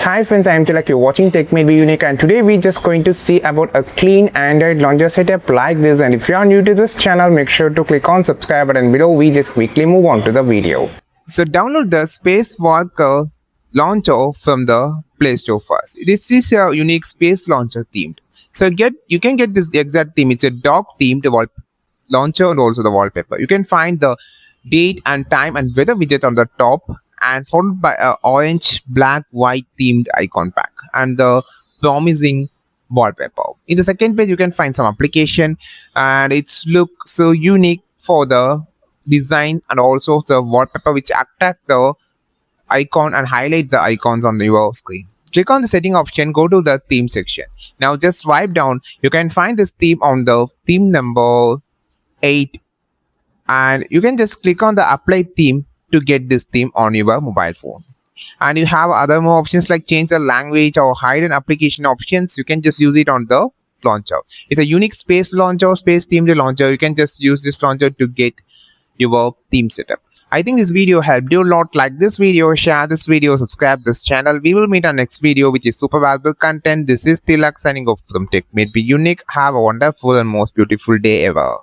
Hi friends, I am Tilak. You're watching Tech May Be Unique, and today we're just going to see about a clean Android launcher setup like this. And if you are new to this channel, make sure to click on subscribe button below. We just quickly move on to the video. So download the Spacewalker launcher from the Play Store first. This is a unique space launcher themed. So you can get this exact theme. It's a dog themed launcher and also the wallpaper. You can find the date and time and weather widget on the top, and followed by a orange, black, white themed icon pack and the promising wallpaper. In the second page, you can find some application, and it's look so unique for the design and also the wallpaper which attract the icon and highlight the icons on your screen. Click on the setting option, go to the theme section. Now just swipe down, you can find this theme on the theme number 8, and you can just click on the apply theme to get this theme on your mobile phone. And you have other more options like change the language or hide an application options. You can just use it on the launcher. It's a unique space launcher, space themed launcher. You can just use this launcher to get your theme setup. I think this video helped you a lot. Like this video, share this video, subscribe this channel. We will meet on next video which is super valuable content. This is Tilak signing off from Tech May Be Unique. Have a wonderful and most beautiful day ever.